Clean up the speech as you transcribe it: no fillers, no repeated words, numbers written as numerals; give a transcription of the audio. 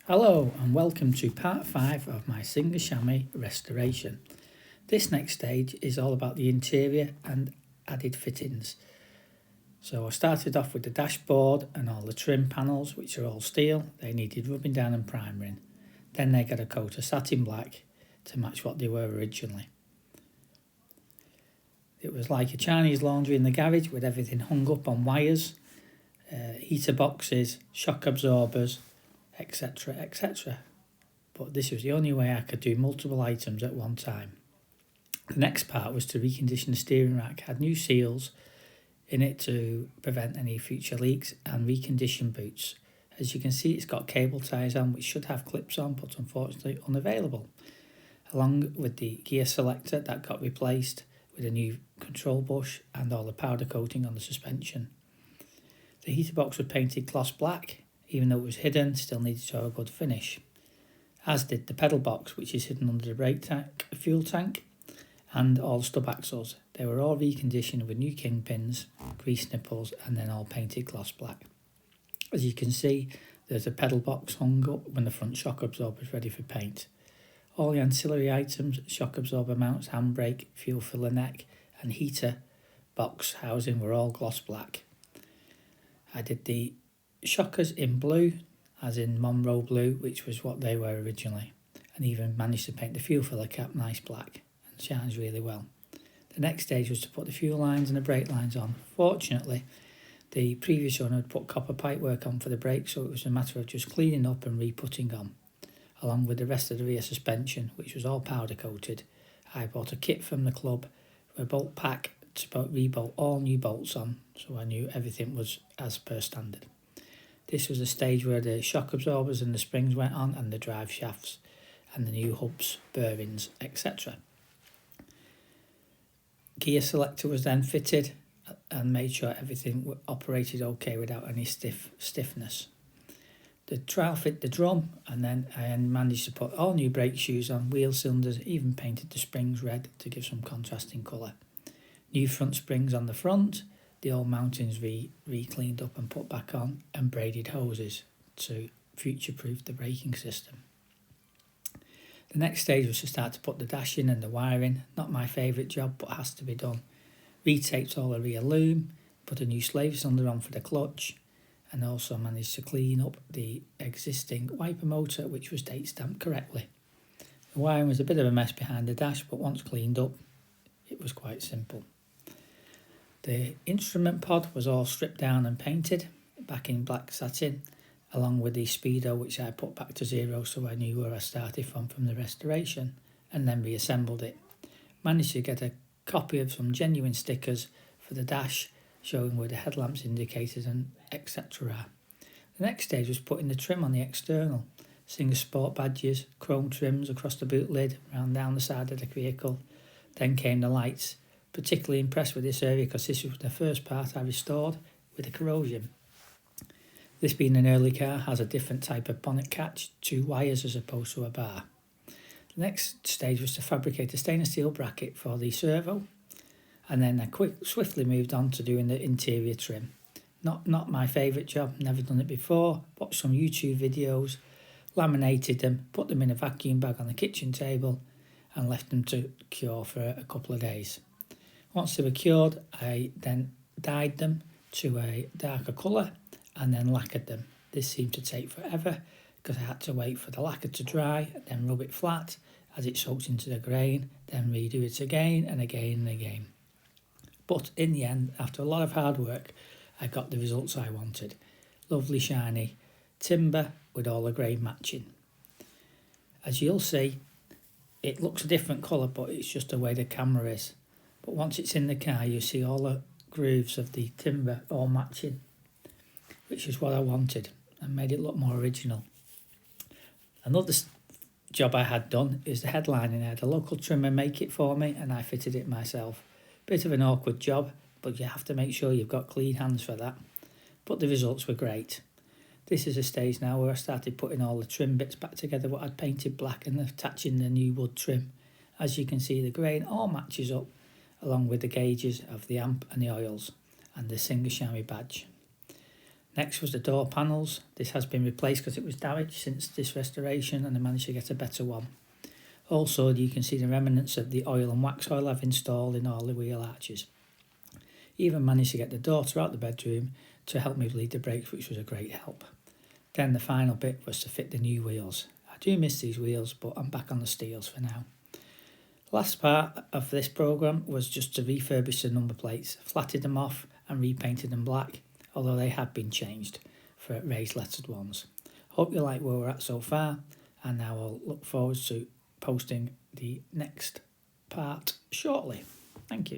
Hello and welcome to part 5 of my Singer Chamois restoration. This next stage is all about the interior and added fittings. So I started off with the dashboard and all the trim panels, which are all steel. They needed rubbing down and primering. Then they got a coat of satin black to match what they were originally. It was like a Chinese laundry in the garage with everything hung up on wires, heater boxes, shock absorbers, etc, etc. But this was the only way I could do multiple items at one time. The next part was to recondition the steering rack. Had new seals in it to prevent any future leaks and recondition boots. As you can see, it's got cable ties on which should have clips on, but unfortunately unavailable. Along with the gear selector that got replaced with a new control bush and all the powder coating on the suspension. The heater box was painted gloss black. Even though it was hidden, still needed to have a good finish. As did the pedal box, which is hidden under the brake tank, fuel tank, and all stub axles. They were all reconditioned with new kingpins, grease nipples, and then all painted gloss black. As you can see, there's a pedal box hung up when the front shock absorber is ready for paint. All the ancillary items, shock absorber mounts, handbrake, fuel filler neck, and heater box housing were all gloss black. I did the shockers in blue, as in Monroe blue, which was what they were originally, and even managed to paint the fuel filler cap nice black and shines really well. The next stage was to put the fuel lines and the brake lines on. Fortunately, the previous owner had put copper pipework on for the brakes, so it was a matter of just cleaning up and re-putting on, along with the rest of the rear suspension, which was all powder coated. I bought a kit from the club for a bolt pack to re-bolt all new bolts on, so I knew everything was as per standard. This was a stage where the shock absorbers and the springs went on, and the drive shafts and the new hubs, bearings, etc. Gear selector was then fitted and made sure everything operated okay without any stiffness. The trial fit the drum, and then I managed to put all new brake shoes on, wheel cylinders, even painted the springs red to give some contrasting colour. New front springs on the front. The old mountings re-cleaned up and put back on, and braided hoses to future-proof the braking system. The next stage was to start to put the dash in and the wiring. Not my favourite job, but has to be done. Retaped all the rear loom, put a new slave cylinder on for the clutch, and also managed to clean up the existing wiper motor, which was date stamped correctly. The wiring was a bit of a mess behind the dash, but once cleaned up, it was quite simple. The instrument pod was all stripped down and painted back in black satin, along with the speedo, which I put back to zero so I knew where I started from the restoration, and then reassembled it. Managed to get a copy of some genuine stickers for the dash, showing where the headlamps, indicators and etc. are. The next stage was putting the trim on the external. Singer Sport badges, chrome trims across the boot lid, round down the side of the vehicle. Then came the lights. Particularly impressed with this area because this was the first part I restored with the corrosion. This being an early car has a different type of bonnet catch, 2 wires as opposed to a bar. The next stage was to fabricate a stainless steel bracket for the servo, and then I swiftly moved on to doing the interior trim. Not my favourite job, never done it before. Watched some YouTube videos, laminated them, put them in a vacuum bag on the kitchen table and left them to cure for a couple of days. Once they were cured, I then dyed them to a darker colour and then lacquered them. This seemed to take forever because I had to wait for the lacquer to dry, then rub it flat as it soaked into the grain, then redo it again and again and again. But in the end, after a lot of hard work, I got the results I wanted. Lovely shiny timber with all the grain matching. As you'll see, it looks a different colour, but it's just the way the camera is. But once it's in the car, you see all the grooves of the timber all matching, which is what I wanted and made it look more original. Another job I had done is the headlining. I had a local trimmer make it for me and I fitted it myself. Bit of an awkward job, but you have to make sure you've got clean hands for that. But the results were great. This is a stage now where I started putting all the trim bits back together, what I'd painted black, and attaching the new wood trim. As you can see, the grain all matches up, along with the gauges of the amp and the oils and the Singer Chamois badge. Next was the door panels. This has been replaced because it was damaged since this restoration, and I managed to get a better one. Also, you can see the remnants of the oil and wax oil I've installed in all the wheel arches. Even managed to get the daughter out the bedroom to help me bleed the brakes, which was a great help. Then the final bit was to fit the new wheels. I do miss these wheels, but I'm back on the steels for now. Last part of this programme was just to refurbish the number plates, flatted them off and repainted them black, although they had been changed for raised lettered ones. Hope you like where we're at so far, and now I'll look forward to posting the next part shortly. Thank you.